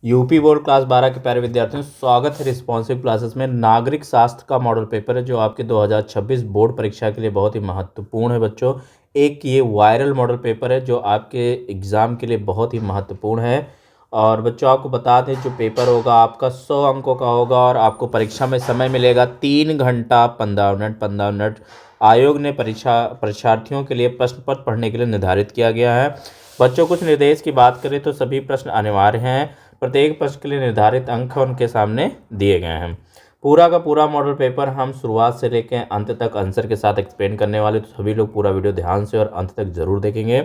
UP board class 12 के प्यारे विद्यार्थियों, स्वागत है रिस्पॉन्सिव क्लासेस में। नागरिक शास्त्र का मॉडल पेपर है जो आपके 2026 बोर्ड परीक्षा के लिए बहुत ही महत्वपूर्ण है बच्चों। एक ये वायरल मॉडल पेपर है जो आपके एग्ज़ाम के लिए बहुत ही महत्वपूर्ण है। और बच्चों आपको बता दें, जो पेपर होगा आपका 100 अंकों का होगा और आपको परीक्षा में समय मिलेगा 3 घंटा 15 मिनट। आयोग ने परीक्षार्थियों के लिए प्रश्न पत्र पढ़ने के लिए निर्धारित किया गया है। बच्चों कुछ निर्देश की बात करें तो सभी प्रश्न अनिवार्य हैं। प्रत्येक प्रश्न के लिए निर्धारित अंक उनके सामने दिए गए हैं। पूरा का पूरा मॉडल पेपर हम शुरुआत से लेकर अंत तक आंसर के साथ एक्सप्लेन करने वाले, तो सभी लोग पूरा वीडियो ध्यान से और अंत तक जरूर देखेंगे।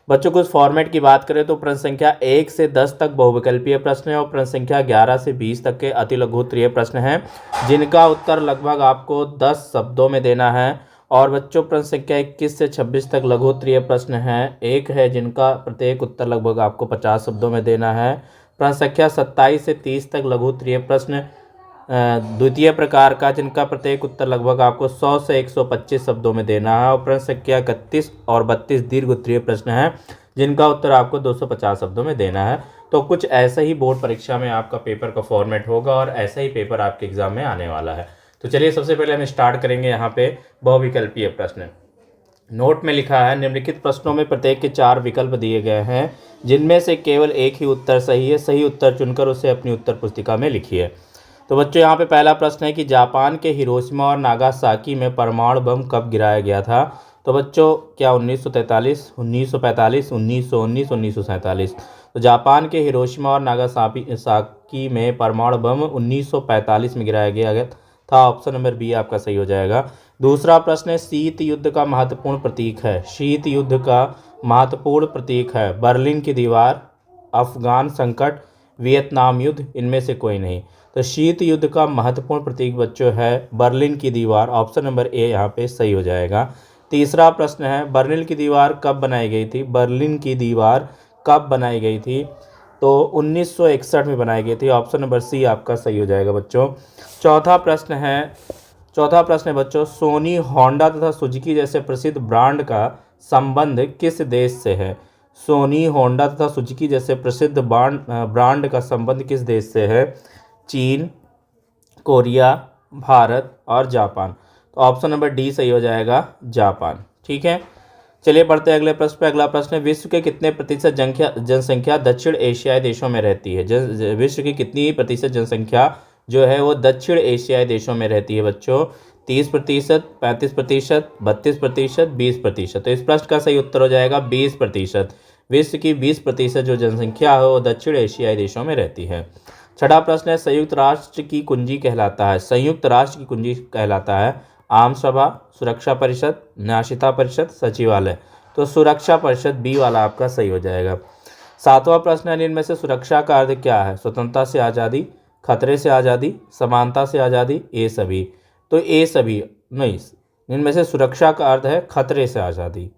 बच्चों को इस फॉर्मेट की बात करें तो प्रश्न संख्या 1 से 10 तक बहुविकल्पीय प्रश्न है और प्रश्न संख्या 11 से 20 तक के अति लघु उत्तरीय प्रश्न हैं, जिनका उत्तर लगभग आपको 10 शब्दों में देना है। और बच्चों प्रश्न संख्या 21 से 26 तक लघु उत्तरीय प्रश्न हैं, एक है जिनका प्रत्येक उत्तर लगभग आपको 50 शब्दों में देना है। प्रश्न संख्या 27 से 30 तक लघु उत्तरीय प्रश्न द्वितीय प्रकार का, जिनका प्रत्येक उत्तर लगभग आपको 100 से 125 शब्दों में देना है। और प्रश्न संख्या 31 और 32 दीर्घ उत्तरीय प्रश्न हैं, जिनका उत्तर आपको 250 शब्दों में देना है। तो कुछ ऐसा ही बोर्ड परीक्षा में आपका पेपर का फॉर्मेट होगा और ऐसा ही पेपर आपके एग्जाम में आने वाला है। तो चलिए सबसे पहले हम स्टार्ट करेंगे यहाँ पे बहुविकल्पीय प्रश्न। नोट में लिखा है, निम्नलिखित प्रश्नों में प्रत्येक के 4 विकल्प दिए गए हैं, जिनमें से केवल एक ही उत्तर सही है। सही उत्तर चुनकर उसे अपनी उत्तर पुस्तिका में लिखिए। तो बच्चों यहाँ पे पहला प्रश्न है कि जापान के हिरोशिमा और नागासाकी में परमाणु बम कब गिराया गया था। तो बच्चों क्या 1943, 1945, 1919, 1947। तो जापान के हिरोशिमा और नागासाकी में परमाणु बम 1945 में गिराया गया था। ऑप्शन नंबर बी आपका सही हो जाएगा। दूसरा प्रश्न है, शीत युद्ध का महत्वपूर्ण प्रतीक है। शीत युद्ध का महत्वपूर्ण प्रतीक है बर्लिन की दीवार, अफगान संकट, वियतनाम युद्ध, इनमें से कोई नहीं। तो शीत युद्ध का महत्वपूर्ण प्रतीक बच्चों है बर्लिन की दीवार। ऑप्शन नंबर ए यहाँ पे सही हो जाएगा। तीसरा प्रश्न है, बर्लिन की दीवार कब बनाई गई थी। बर्लिन की दीवार कब बनाई गई थी। तो 1961 में बनाई गई थी। ऑप्शन नंबर सी आपका सही हो जाएगा बच्चों। चौथा प्रश्न है बच्चों, सोनी, होंडा तथा सुजुकी जैसे प्रसिद्ध ब्रांड का संबंध किस देश से है। सोनी, होंडा तथा सुजुकी जैसे प्रसिद्ध ब्रांड का संबंध किस देश से है। चीन, कोरिया, भारत और जापान। तो ऑप्शन नंबर डी सही हो जाएगा, जापान। ठीक है, चलिए बढ़ते हैं अगले प्रश्न पे। अगला प्रश्न है, विश्व के कितने प्रतिशत जनसंख्या दक्षिण एशियाई देशों में रहती है। विश्व की कितनी प्रतिशत जनसंख्या जो है वो दक्षिण एशियाई देशों में रहती है बच्चों। 30%, 35%, 32%, 20%। तो इस प्रश्न का सही उत्तर हो जाएगा 20%। विश्व की 20% जो जनसंख्या है वो दक्षिण एशियाई देशों में रहती है। छठा प्रश्न है, संयुक्त राष्ट्र की कुंजी कहलाता है। संयुक्त राष्ट्र की कुंजी कहलाता है आम सभा, सुरक्षा परिषद, न्यायशीता परिषद, सचिवालय। तो सुरक्षा परिषद बी वाला आपका सही हो जाएगा। सातवां प्रश्न है, इनमें से सुरक्षा का अर्थ क्या है। स्वतंत्रता से आज़ादी, खतरे से आज़ादी, समानता से आज़ादी, ए सभी। तो ए सभी नहीं, इनमें से सुरक्षा का अर्थ है खतरे से आज़ादी।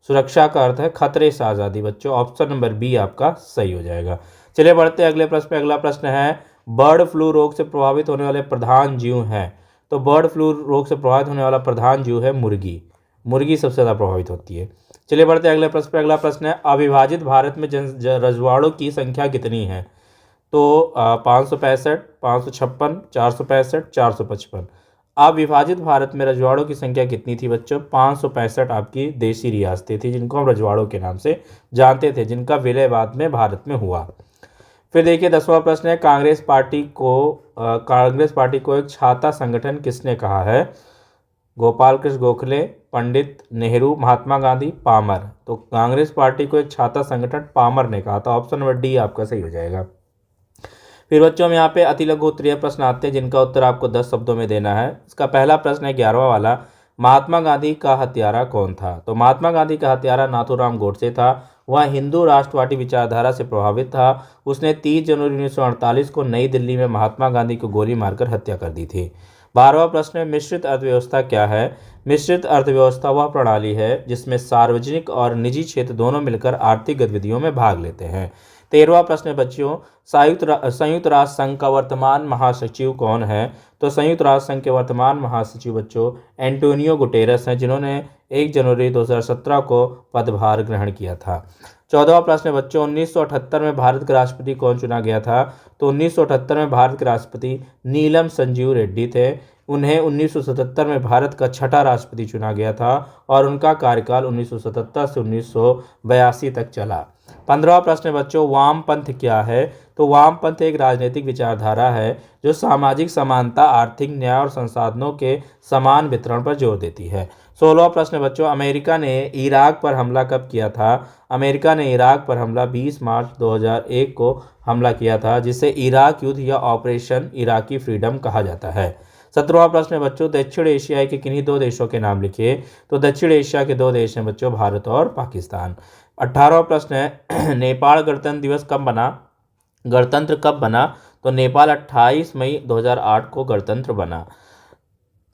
सुरक्षा का अर्थ है खतरे से आज़ादी बच्चों। ऑप्शन नंबर बी आपका सही हो जाएगा। चलिए बढ़ते हैं अगले प्रश्न पे। अगला प्रश्न है, बर्ड फ्लू रोग से प्रभावित होने वाले प्रधान जीव हैं। तो बर्ड फ्लू रोग से प्रभावित होने वाला प्रधान जीव है मुर्गी। मुर्गी सबसे ज़्यादा प्रभावित होती है। चलिए बढ़ते हैं अगले प्रश्न पे। अगला प्रश्न है, अविभाजित भारत में रजवाड़ों की संख्या कितनी है। तो 565, 556, 465, 455। अविभाजित भारत में रजवाड़ों की संख्या कितनी थी बच्चों। 565 आपकी देशी रियासतें थी, जिनको हम रजवाड़ों के नाम से जानते थे, जिनका विलय बाद में भारत में हुआ। फिर देखिए 10वां प्रश्न है, कांग्रेस पार्टी को एक छाता संगठन किसने कहा है। गोपाल कृष्ण गोखले, पंडित नेहरू, महात्मा गांधी, पामर। तो कांग्रेस पार्टी को एक छाता संगठन पामर ने कहा था। ऑप्शन नंबर डी आपका सही हो जाएगा। फिर बच्चों हम यहाँ पे अति लघु उत्तरीय प्रश्न आते हैं, जिनका उत्तर आपको 10 शब्दों में देना है। इसका पहला प्रश्न है 11वां वाला, महात्मा गांधी का हत्यारा कौन था। तो महात्मा गांधी का हत्यारा नाथूराम गोडसे था। वह हिंदू राष्ट्रवादी विचारधारा से प्रभावित था। उसने 30 जनवरी 1948 को नई दिल्ली में महात्मा गांधी को गोली मारकर हत्या कर दी थी। 12वां प्रश्न है, मिश्रित अर्थव्यवस्था क्या है। मिश्रित अर्थव्यवस्था वह प्रणाली है जिसमें सार्वजनिक और निजी क्षेत्र दोनों मिलकर आर्थिक गतिविधियों में भाग लेते हैं। 13वां प्रश्न है बच्चों, संयुक्त राष्ट्र संघ का वर्तमान महासचिव कौन है? तो संयुक्त राष्ट्र संघ के वर्तमान महासचिव बच्चों एंटोनियो गुटेरेस हैं, जिन्होंने 1 जनवरी 2017 को पदभार ग्रहण किया था। 14वां प्रश्न है बच्चों, 1978 में भारत का राष्ट्रपति कौन चुना गया था? तो 1978 में भारत के राष्ट्रपति नीलम संजीव रेड्डी थे। उन्हें 1977 में भारत का छठा राष्ट्रपति चुना गया था और उनका कार्यकाल 1977 से 1982 तक चला। 15वां प्रश्न है बच्चों, वामपंथ क्या है? तो वामपंथ एक राजनीतिक विचारधारा है जो सामाजिक समानता, आर्थिक न्याय और संसाधनों के समान वितरण पर जोर देती है। 16वां प्रश्न है बच्चों, अमेरिका ने इराक पर हमला कब किया था? अमेरिका ने इराक पर हमला 20 मार्च 2001 को हमला किया था, जिसे इराक युद्ध या ऑपरेशन इराकी फ्रीडम कहा जाता है। 17वां प्रश्न है बच्चों, दक्षिण एशिया के किन्हीं 2 देशों के नाम लिखिए। तो दक्षिण एशिया के 2 देश हैं बच्चों, भारत और पाकिस्तान। 18वां प्रश्न है, नेपाल गणतंत्र कब बना? तो नेपाल 28 मई 2008 को गणतंत्र बना।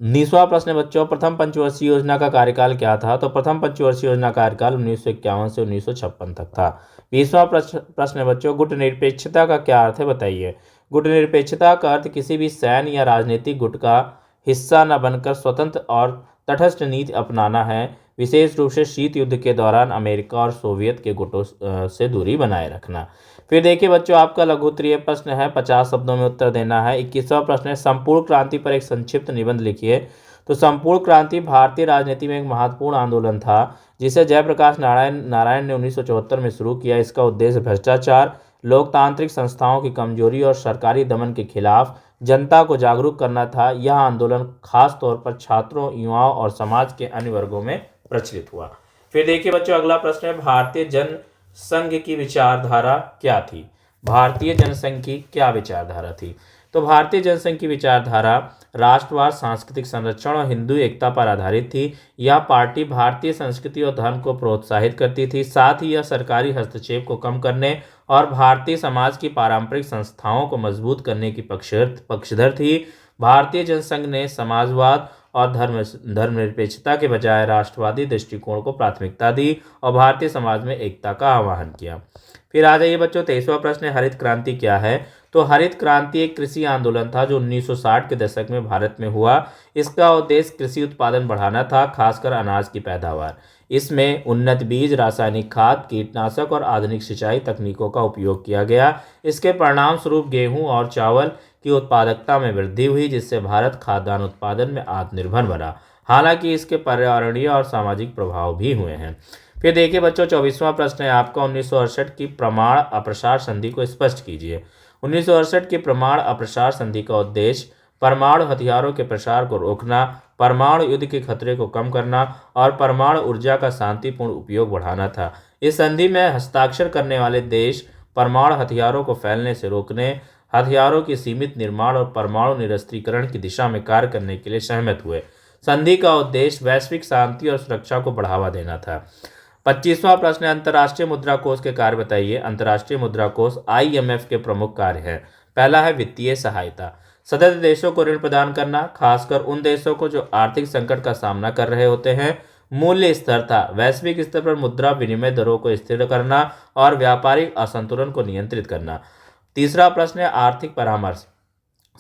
19वां प्रश्न है बच्चों, प्रथम पंचवर्षीय योजना का कार्यकाल क्या था? तो प्रथम पंचवर्षीय योजना का कार्यकाल 1951 से 1956 तक था। 20वां प्रश्न है बच्चों, गुटनिरपेक्षता का क्या अर्थ है बताइए। गुटनिरपेक्षता का अर्थ किसी भी सैन्य या राजनीतिक गुट का हिस्सा न बनकर स्वतंत्र और तटस्थ नीति अपनाना है, विशेष रूप से शीत युद्ध के दौरान अमेरिका और सोवियत के गुटों से दूरी बनाए रखना। फिर देखिए बच्चों, आपका लघु उत्तरीय प्रश्न है, 50 शब्दों में उत्तर देना है। 21वां प्रश्न है, संपूर्ण क्रांति पर एक संक्षिप्त निबंध लिखिए। तो संपूर्ण क्रांति भारतीय राजनीति में एक महत्वपूर्ण आंदोलन था जिसे जयप्रकाश नारायण ने 1974 में शुरू किया। इसका उद्देश्य भ्रष्टाचार, लोकतांत्रिक संस्थाओं की कमजोरी और सरकारी दमन के खिलाफ जनता को जागरूक करना था। यह आंदोलन खास तौर पर छात्रों, युवाओं और समाज के अन्य वर्गों में प्रचलित हुआ। फिर देखिए बच्चों, अगला प्रश्न है, भारतीय जनसंघ की विचारधारा क्या थी? भारतीय जनसंघ की क्या विचारधारा थी? तो भारतीय जनसंघ की विचारधारा राष्ट्रवाद, सांस्कृतिक संरक्षण और हिंदू एकता पर आधारित थी। यह पार्टी भारतीय संस्कृति और धर्म को प्रोत्साहित करती थी। साथ ही यह सरकारी हस्तक्षेप को कम करने और भारतीय समाज की पारंपरिक संस्थाओं को मजबूत करने की पक्षधर थी। भारतीय जनसंघ ने समाजवाद और धर्मनिरपेक्षता के बजाय राष्ट्रवादी दृष्टिकोण को प्राथमिकता दी और भारतीय समाज में एकता का आह्वान किया। फिर आ जाइए बच्चों, 23वां प्रश्न है, हरित क्रांति क्या है? तो हरित क्रांति एक कृषि आंदोलन था जो 1960 के दशक में भारत में हुआ। इसका उद्देश्य कृषि उत्पादन बढ़ाना था, खासकर अनाज की पैदावार। इसमें उन्नत बीज, रासायनिक खाद, कीटनाशक और आधुनिक सिंचाई तकनीकों का उपयोग किया गया। इसके परिणाम स्वरूप गेहूं और चावल की उत्पादकता में वृद्धि हुई, जिससे भारत खाद्यान्न उत्पादन में आत्मनिर्भर बना। हालांकि इसके पर्यावरणीय और सामाजिक प्रभाव भी हुए हैं। फिर देखिए बच्चों, 24वां प्रश्न है आपका, 1968 की प्रमाण अप्रसार संधि को स्पष्ट कीजिए। 1968 की प्रमाण अप्रसार संधि का उद्देश्य परमाणु हथियारों के प्रसार को रोकना, परमाणु युद्ध के खतरे को कम करना और परमाणु ऊर्जा का शांतिपूर्ण उपयोग बढ़ाना था। इस संधि में हस्ताक्षर करने वाले देश परमाणु हथियारों को फैलने से रोकने, हथियारों के सीमित निर्माण और परमाणु निरस्त्रीकरण की दिशा में कार्य करने के लिए सहमत हुए। संधि का उद्देश्य वैश्विक शांति और सुरक्षा को बढ़ावा देना था। 25वां प्रश्न है, अंतर्राष्ट्रीय मुद्रा कोष के कार्य बताइए। अंतर्राष्ट्रीय मुद्रा कोष IMF के प्रमुख कार्य है। पहला है वित्तीय सहायता, सदस्य देशों को ऋण प्रदान करना, खासकर उन देशों को जो आर्थिक संकट का सामना कर रहे होते हैं। मूल्य स्थिरता, वैश्विक स्तर पर मुद्रा विनिमय दरों को स्थिर करना और व्यापारिक असंतुलन को नियंत्रित करना। तीसरा प्रश्न है आर्थिक परामर्श,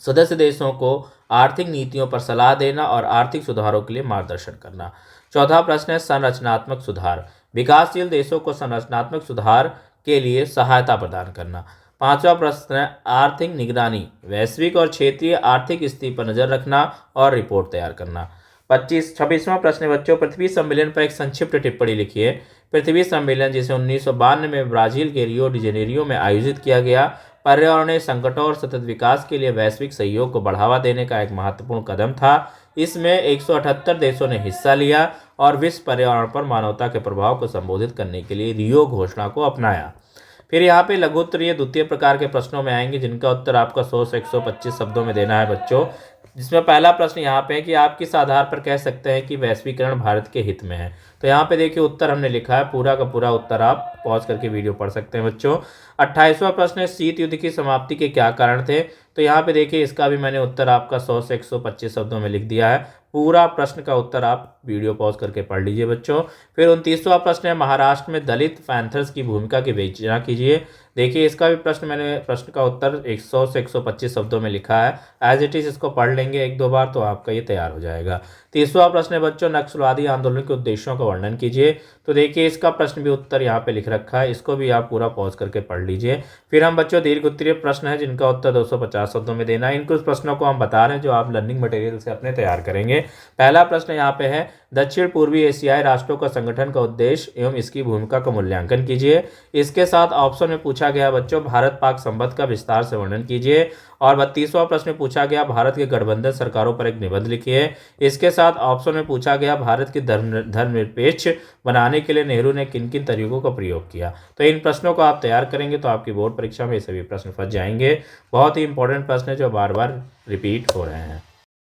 सदस्य देशों को आर्थिक नीतियों पर सलाह देना और आर्थिक सुधारों के लिए मार्गदर्शन करना। चौथा प्रश्न है संरचनात्मक सुधार, विकासशील देशों को संरचनात्मक सुधार के लिए सहायता प्रदान करना। पांचवा प्रश्न है आर्थिक निगरानी, वैश्विक और क्षेत्रीय आर्थिक स्थिति पर नजर रखना और रिपोर्ट तैयार करना। 26वां प्रश्न है बच्चों, पृथ्वी सम्मेलन पर एक संक्षिप्त टिप्पणी लिखिए। पृथ्वी सम्मेलन जिसे 1992 में ब्राजील के रियो डी जेनेरियो में आयोजित किया गया, पर्यावरणीय संकटों और सतत विकास के लिए वैश्विक सहयोग को बढ़ावा देने का एक महत्वपूर्ण कदम था। इसमें 178 देशों ने हिस्सा लिया और विश्व पर्यावरण पर मानवता के प्रभाव को संबोधित करने के लिए रियो घोषणा को अपनाया। फिर यहाँ पे लघुत्तरीय द्वितीय प्रकार के प्रश्नों में आएंगे जिनका उत्तर आपका 100 से 125 शब्दों में देना है बच्चों। जिसमें पहला प्रश्न यहाँ पे है कि आप किस आधार पर कह सकते हैं कि वैश्वीकरण भारत के हित में है। तो यहाँ पे देखिए उत्तर हमने लिखा है, पूरा का पूरा उत्तर आप पॉज करके वीडियो पढ़ सकते हैं बच्चों। 28वां प्रश्न है शीत युद्ध की समाप्ति के क्या कारण थे। तो यहाँ पे देखिए इसका भी मैंने उत्तर आपका 100 से 125 शब्दों में लिख दिया है। पूरा प्रश्न का उत्तर आप वीडियो पॉज करके पढ़ लीजिए बच्चों। फिर 29वां प्रश्न है महाराष्ट्र में दलित पैंथर्स की भूमिका की विवेचना कीजिए। देखिए इसका भी प्रश्न का उत्तर 100 से 125 शब्दों में लिखा है। एज इट इज इसको पढ़ लेंगे 1-2 बार तो आपका ये तैयार हो जाएगा। तीसरा प्रश्न है बच्चों, नक्सलवादी आंदोलन के उद्देश्यों का वर्णन कीजिए। तो देखिए इसका प्रश्न भी उत्तर यहाँ पे लिख रखा है, इसको भी आप पूरा पॉज करके पढ़ लीजिए। फिर हम बच्चों दीर्घ उत्तरीय प्रश्न है जिनका उत्तर 250 शब्दों में देना है। इन कुछ प्रश्नों को हम बता रहे हैं जो आप लर्निंग मटेरियल से अपने तैयार करेंगे। पहला प्रश्न यहाँ पे है, दक्षिण पूर्वी एशियाई राष्ट्रों का संगठन का उद्देश्य एवं इसकी भूमिका का मूल्यांकन कीजिए। इसके साथ ऑप्शन में पूछा गया बच्चों, भारत पाक संबंध का विस्तार से वर्णन कीजिए। और 32वां प्रश्न पूछा गया, भारत के गठबंधन सरकारों पर एक निबंध लिखिए। इसके साथ ऑप्शन में पूछा गया, भारत की धर्मनिरपेक्ष बनाने के लिए नेहरू ने किन किन तरीकों का प्रयोग किया। तो इन प्रश्नों को आप तैयार करेंगे तो आपकी बोर्ड परीक्षा में ये सभी प्रश्न फंस जाएंगे। बहुत ही इंपॉर्टेंट प्रश्न है जो बार बार रिपीट हो रहे हैं।